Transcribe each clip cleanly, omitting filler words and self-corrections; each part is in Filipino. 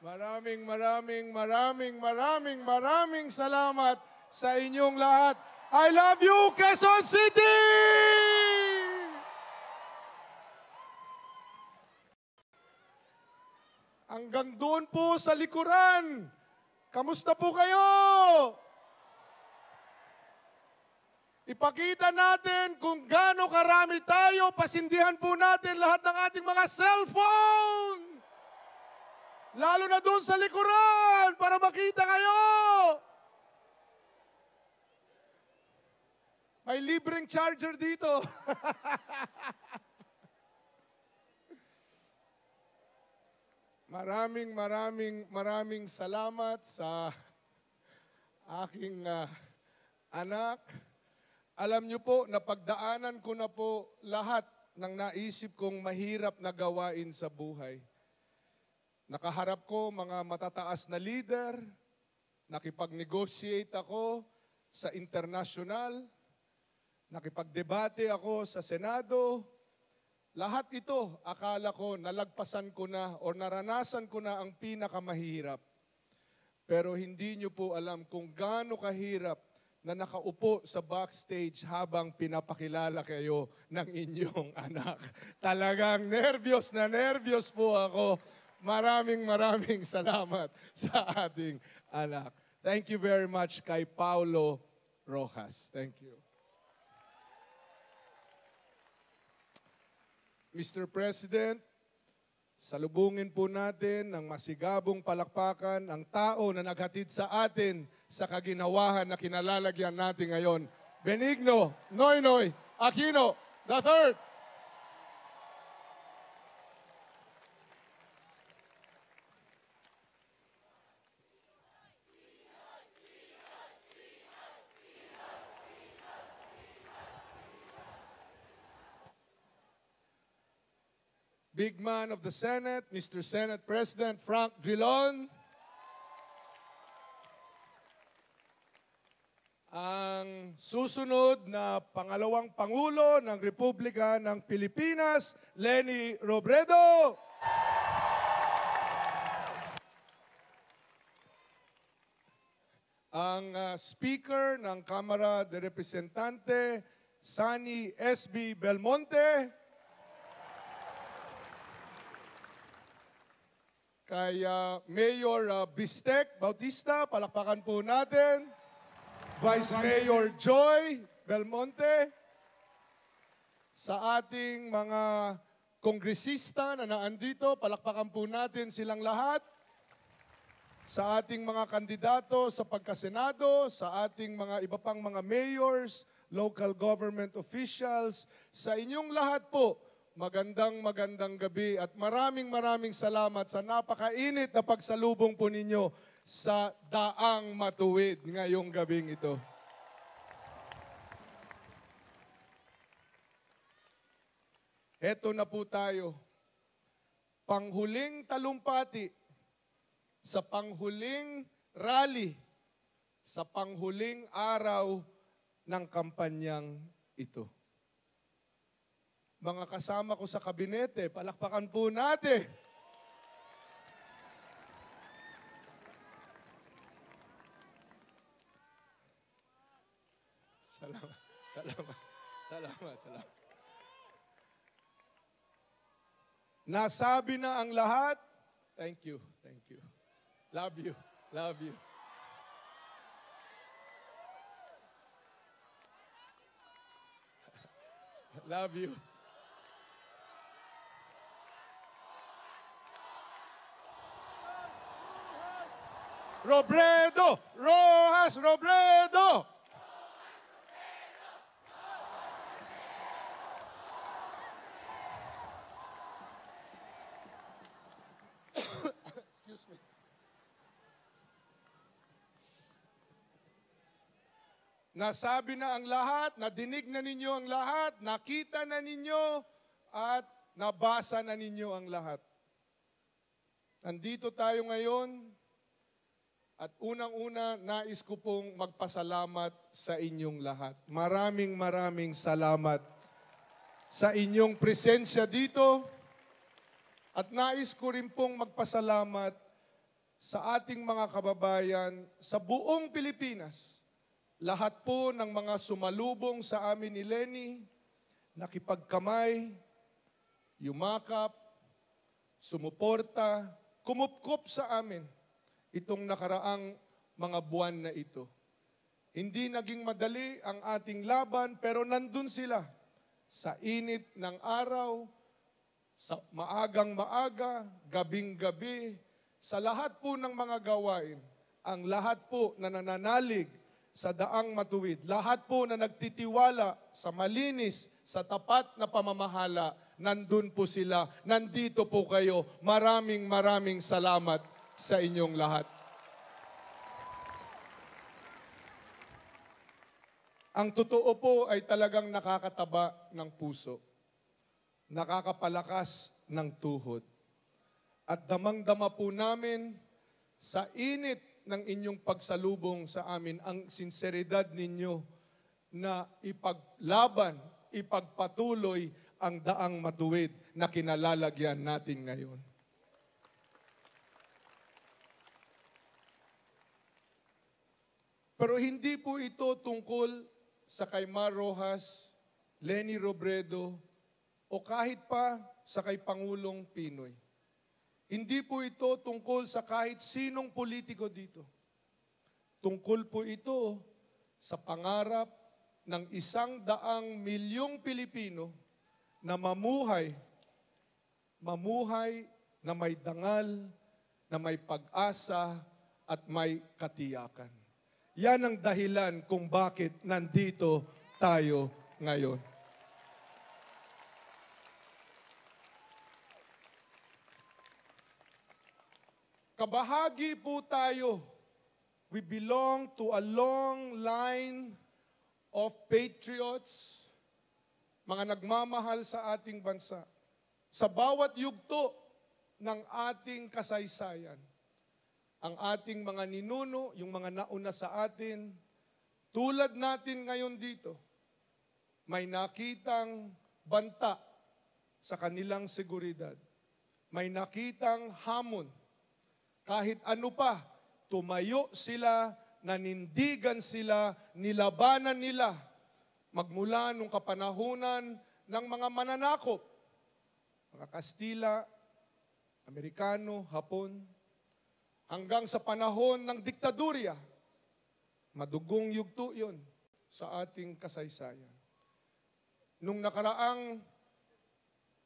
Maraming salamat sa inyong lahat. I love you, Quezon City! Hanggang doon po sa likuran. Kamusta po kayo? Ipakita natin kung gaano karami tayo. Pasindihan po natin lahat ng ating mga cellphone. Lalo na doon sa likuran para makita kayo. May libreng charger dito. Maraming salamat sa aking anak. Alam niyo po, napagdaanan ko na po lahat ng naisip kong mahirap na gawain sa buhay. Nakaharap ko mga matataas na leader, nakipag-negotiate ako sa international, nakipagdebate ako sa Senado. Lahat ito, akala ko, nalagpasan ko na o naranasan ko na ang pinakamahirap. Pero hindi nyo po alam kung gaano kahirap na nakaupo sa backstage habang pinapakilala kayo ng inyong anak. Talagang nervyos na nervyos po ako. Maraming salamat sa ating anak. Thank you very much kay Paulo Rojas. Thank you. Mr. President, salubungin po natin ng masigabong palakpakan ang tao na naghatid sa atin sa kaginawahan na kinalalagyan natin ngayon. Benigno Noynoy Aquino III. Big man of the Senate, Mr. Senate President Frank Drilon. Ang susunod na pangalawang Pangulo ng Republika ng Pilipinas, Leni Robredo. Ang Speaker ng Kamara de Representante, Sani S.B. Belmonte. Kay Mayor Bistek Bautista, palakpakan po natin. Vice Mayor Joy Belmonte. Sa ating mga kongresista na naandito, palakpakan po natin silang lahat. Sa ating mga kandidato sa pagkasenado, sa ating mga iba pang mga mayors, local government officials, sa inyong lahat po, magandang gabi at maraming salamat sa napakainit na pagsalubong po ninyo sa Daang Matuwid ngayong gabing ito. Heto na po tayo. Panghuling talumpati, sa panghuling rally, sa panghuling araw ng kampanyang ito. Mga kasama ko sa kabinete, palakpakan po natin. Salamat. Nasabi na ang lahat. Thank you. Love you. Love you. Robredo! Rojas Robredo! Excuse me. Nasabi na ang lahat, nadinig na ninyo ang lahat, nakita na ninyo, at nabasa na ninyo ang lahat. Nandito tayo ngayon. At unang-una, nais ko pong magpasalamat sa inyong lahat. Maraming salamat sa inyong presensya dito. At nais ko rin pong magpasalamat sa ating mga kababayan sa buong Pilipinas. Lahat po ng mga sumalubong sa amin ni Lenny, nakipagkamay, yumakap, sumuporta, kumupkop sa amin itong nakaraang mga buwan na ito. Hindi naging madali ang ating laban, pero nandun sila sa init ng araw, sa maagang maaga, gabing-gabi, sa lahat po ng mga gawain, ang lahat po na nananalig sa daang matuwid, lahat po na nagtitiwala sa malinis, sa tapat na pamamahala, nandun po sila, nandito po kayo. Maraming salamat sa inyong lahat. Ang totoo po ay talagang nakakataba ng puso, nakakapalakas ng tuhod. At damang-dama po namin sa init ng inyong pagsalubong sa amin ang sinseridad ninyo na ipaglaban, ipagpatuloy ang daang matuwid na kinalalagyan natin ngayon. Pero hindi po ito tungkol sa kay Mar Rojas, Lenny Robredo, o kahit pa sa kay Pangulong Pinoy. Hindi po ito tungkol sa kahit sinong politiko dito. Tungkol po ito sa pangarap ng 100 milyong Pilipino na mamuhay na may dangal, na may pag-asa at may katiyakan. Yan ang dahilan kung bakit nandito tayo ngayon. Kabahagi po tayo. We belong to a long line of patriots, mga nagmamahal sa ating bansa. Sa bawat yugto ng ating kasaysayan, ang ating mga ninuno, yung mga nauna sa atin, tulad natin ngayon dito, may nakitang banta sa kanilang seguridad. May nakitang hamon. Kahit ano pa, tumayo sila, nanindigan sila, nilabanan nila. Magmula nung kapanahunan ng mga mananakop, mga Kastila, Amerikano, Hapon, hanggang sa panahon ng diktadurya, madugong yugto yun sa ating kasaysayan. Nung nakaraang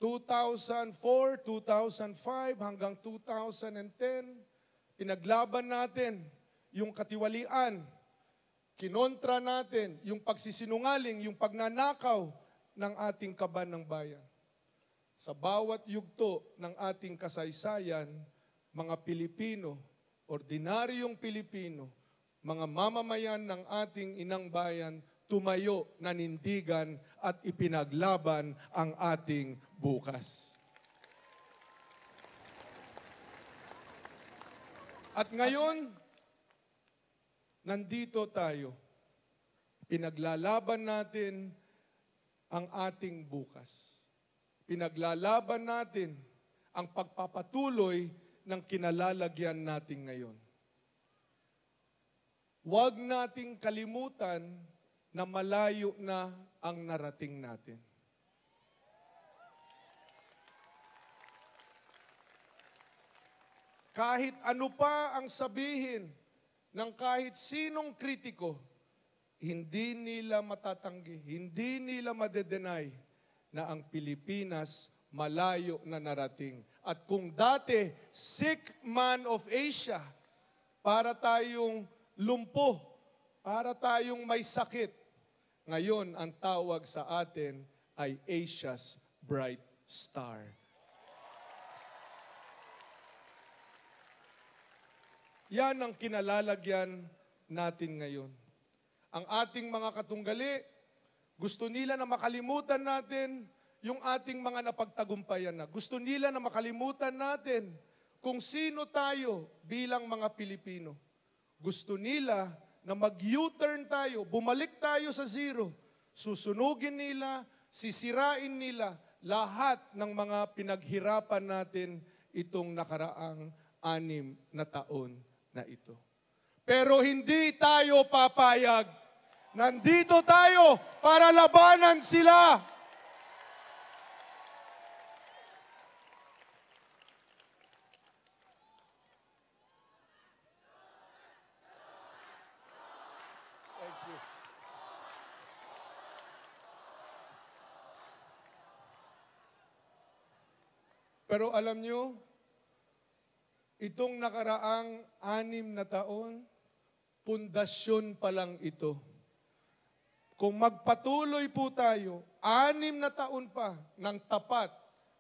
2004, 2005 hanggang 2010, pinaglaban natin yung katiwalian, kinontra natin yung pagsisinungaling, yung pagnanakaw ng ating kaban ng bayan. Sa bawat yugto ng ating kasaysayan, mga Pilipino, ordinaryong Pilipino, mga mamamayan ng ating inang bayan, tumayo, nanindigan at ipinaglaban ang ating bukas. At ngayon, nandito tayo. Pinaglalaban natin ang ating bukas. Pinaglalaban natin ang pagpapatuloy ng kinalalagyan natin ngayon. Huwag nating kalimutan na malayo na ang narating natin. Kahit ano pa ang sabihin ng kahit sinong kritiko, hindi nila matatanggi, hindi nila madedenay na ang Pilipinas malayo na narating. At kung dati, sick man of Asia, para tayong lumpo, para tayong may sakit, ngayon ang tawag sa atin ay Asia's Bright Star. Yan ang kinalalagyan natin ngayon. Ang ating mga katunggali, gusto nila na makalimutan natin yung ating mga napagtagumpayan na. Gusto nila na makalimutan natin kung sino tayo bilang mga Pilipino. Gusto nila na mag-U-turn tayo, bumalik tayo sa zero. Susunugin nila, sisirain nila lahat ng mga pinaghirapan natin itong nakaraang 6 na taon na ito. Pero hindi tayo papayag. Nandito tayo para labanan sila. Thank you. Pero alam nyo, itong nakaraang 6 na taon, pundasyon pa lang ito. Kung magpatuloy po tayo, 6 na taon pa ng tapat,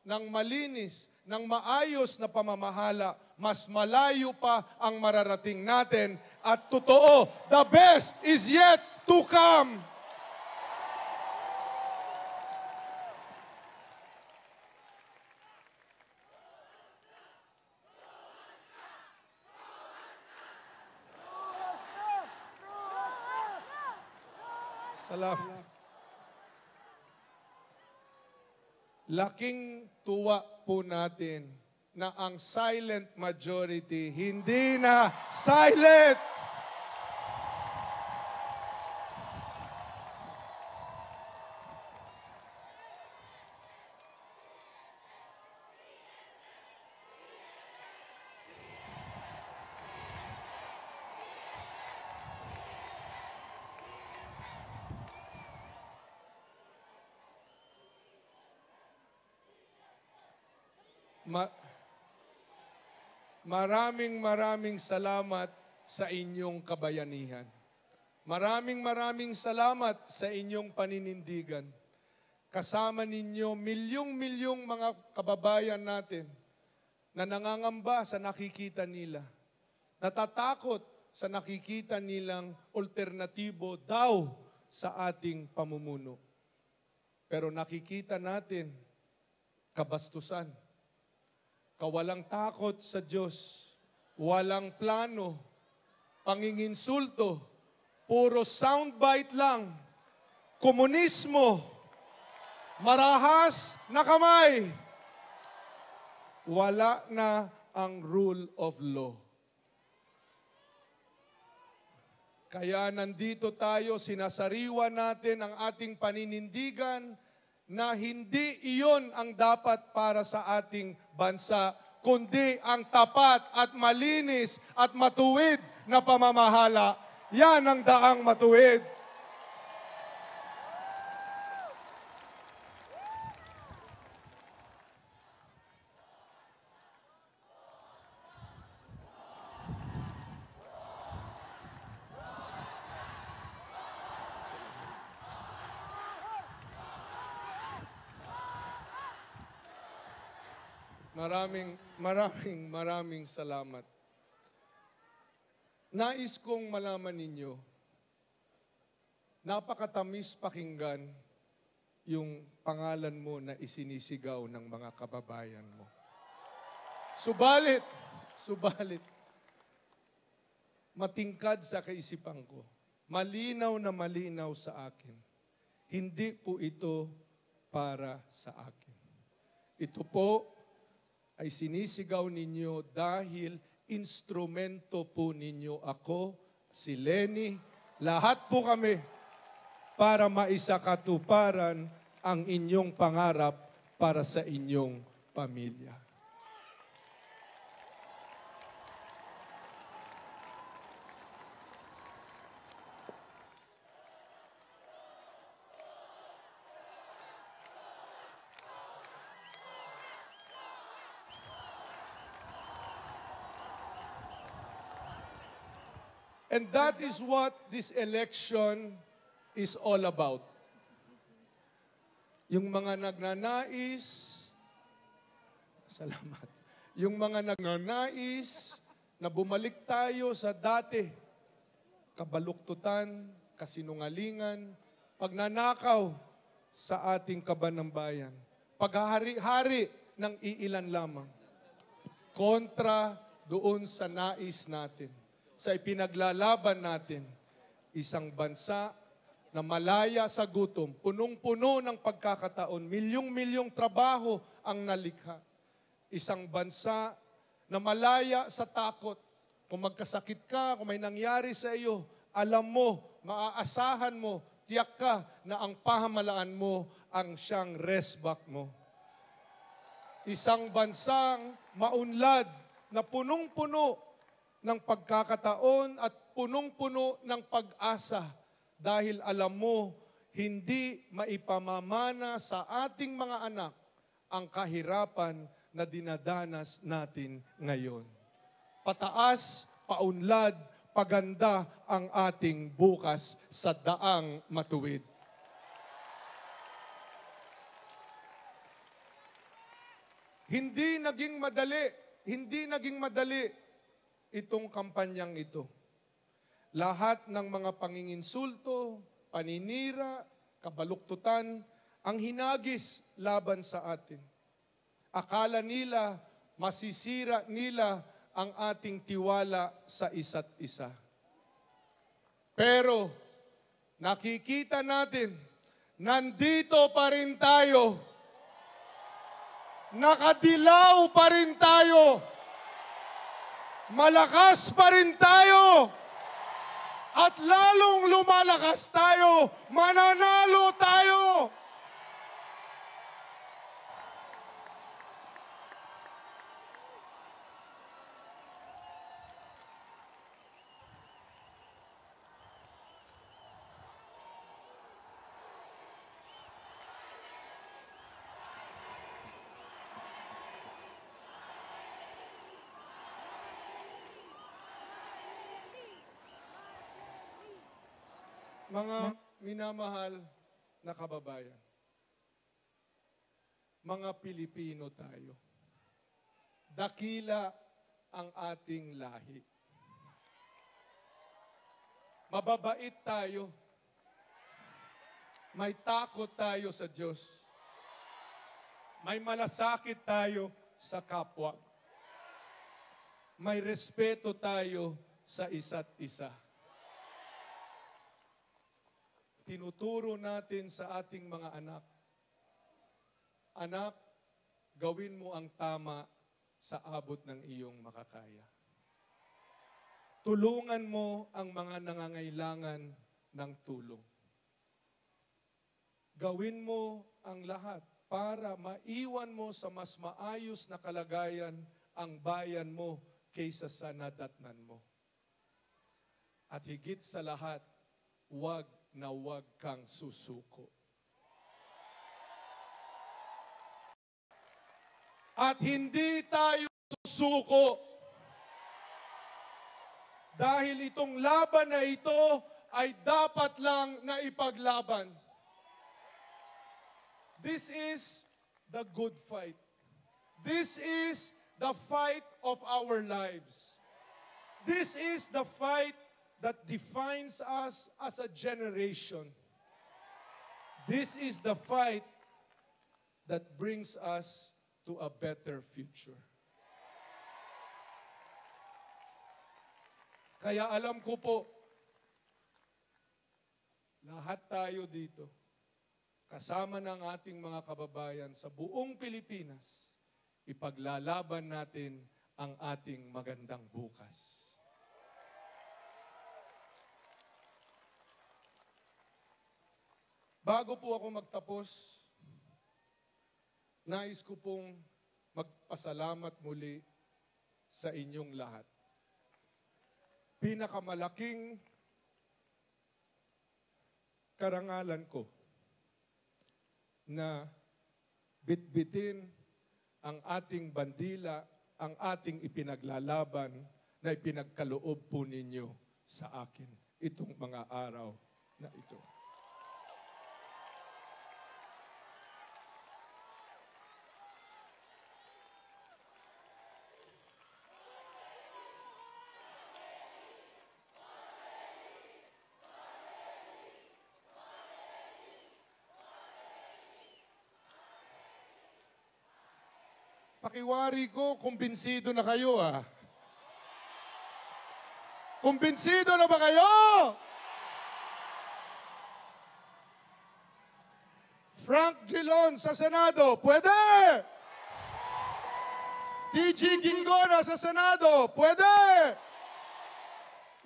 ng malinis, ng maayos na pamamahala, mas malayo pa ang mararating natin. At totoo, the best is yet to come. Salamat. Laking tuwa po natin na ang silent majority hindi na silent. Maraming salamat sa inyong kabayanihan. Maraming salamat sa inyong paninindigan. Kasama ninyo milyong-milyong mga kababayan natin na nangangamba sa nakikita nila. Natatakot sa nakikita nilang alternatibo daw sa ating pamumuno. Pero nakikita natin kabastusan, kawalang takot sa Diyos, walang plano, panginginsulto, puro soundbite lang, komunismo, marahas na kamay. Wala na ang rule of law. Kaya nandito tayo, sinasariwa natin ang ating paninindigan na hindi iyon ang dapat para sa ating bansa, kundi ang tapat at malinis at matuwid na pamamahala. Yan ang daang matuwid. Maraming salamat. Nais kong malaman ninyo, napakatamis pakinggan yung pangalan mo na isinisigaw ng mga kababayan mo. Subalit, matingkad sa kaisipan ko, malinaw na malinaw sa akin, hindi po ito para sa akin. Ito po ay sinisigaw ninyo dahil instrumento po ninyo ako, si Lenny, lahat po kami para maisakatuparan ang inyong pangarap para sa inyong pamilya. And that is what this election is all about. Yung mga nagnanais, salamat. Yung mga nagnanais na bumalik tayo sa dati, kabaluktutan, kasinungalingan, pagnanakaw sa ating kabanambayan, paghahari-hari ng iilan lamang, kontra doon sa nais natin, sa ipinaglalaban natin, isang bansa na malaya sa gutom, punong-puno ng pagkakataon, milyong-milyong trabaho ang nalikha. Isang bansa na malaya sa takot. Kung magkasakit ka, kung may nangyari sa iyo, alam mo, maaasahan mo, tiyak ka na ang pamahalaan mo ang siyang resback mo. Isang bansang maunlad na punong-puno ng pagkakataon at punong-puno ng pag-asa dahil alam mo, hindi maipamamana sa ating mga anak ang kahirapan na dinadanas natin ngayon. Pataas, paunlad, paganda ang ating bukas sa daang matuwid. Hindi naging madali itong kampanyang ito. Lahat ng mga panginginsulto, paninira, kabaluktutan, ang hinagis laban sa atin. Akala nila, masisira nila ang ating tiwala sa isa't isa. Pero, nakikita natin, nandito pa rin tayo. Nakadilaw pa rin tayo. Malakas pa rin tayo. At lalong lumalakas tayo, mananalo tayo. Mga minamahal na kababayan, mga Pilipino tayo, dakila ang ating lahi. Mababait tayo, may takot tayo sa Diyos, may malasakit tayo sa kapwa, may respeto tayo sa isa't isa. Tinuturo natin sa ating mga anak, anak, gawin mo ang tama sa abot ng iyong makakaya. Tulungan mo ang mga nangangailangan ng tulong. Gawin mo ang lahat para maiwan mo sa mas maayos na kalagayan ang bayan mo kaysa sa nadatnan mo. At higit sa lahat, huwag kang susuko. At hindi tayo susuko dahil itong laban na ito ay dapat lang na ipaglaban. This is the good fight. This is the fight of our lives. This is the fight that defines us as a generation. This is the fight that brings us to a better future. Kaya alam ko po, lahat tayo dito, kasama ng ating mga kababayan sa buong Pilipinas, ipaglalaban natin ang ating magandang bukas. Bago po ako magtapos, nais ko pong magpasalamat muli sa inyong lahat. Pinakamalaking karangalan ko na bitbitin ang ating bandila, ang ating ipinaglalaban na ipinagkaloob po ninyo sa akin itong mga araw na ito. Pakiwari ko, kumbinsido na kayo Kumbinsido na ba kayo? Frank Drilon sa Senado, pwede! TG Gingora sa Senado, pwede!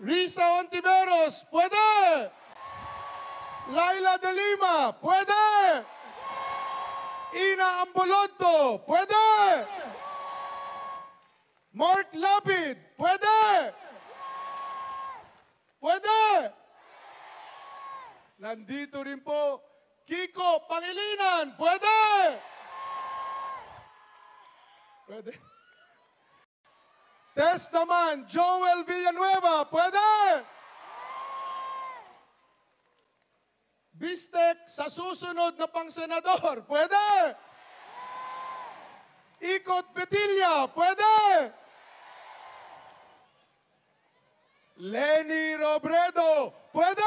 Risa Ontiveros, pwede! Laila de Lima, pwede! Ina Ambulodto, pwede! Mark Lapid, pwede! Pwede! Nandito rin po, Kiko Pangilinan, pwede! Pwede. Test naman, Joel Villanueva, pwede! Bistek sa susunod na pang-senador, pwede! Ikot Petilla, pwede! Lenny Robredo, pwede!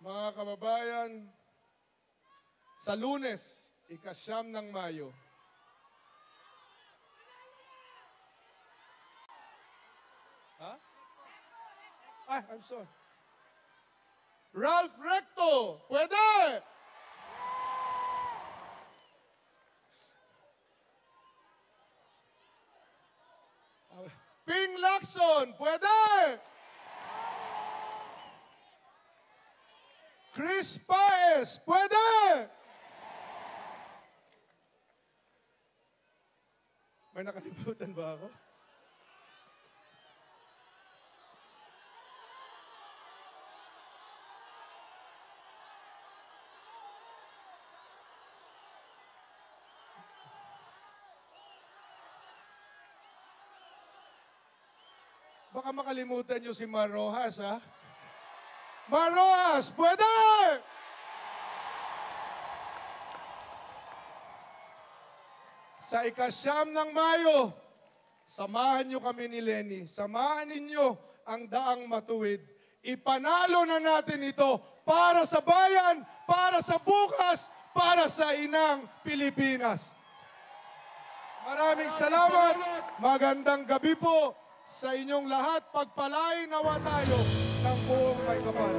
Mga kababayan, sa Lunes, 9 ng Mayo, I'm sorry. Ralph Recto, pwede! Ping Lacson, pwede! Chris Paez, pwede! May nakalimutan ba ako? Baka makalimutan nyo si Mar Rojas, ha? Mar Rojas, pwede! Sa 9 ng Mayo, samahan nyo kami ni Lenny. Samahan ninyo ang daang matuwid. Ipanalo na natin ito para sa bayan, para sa bukas, para sa inang Pilipinas. Maraming salamat. Magandang gabi po sa inyong lahat. Pagpalain nawa tayo ng buong may kapal.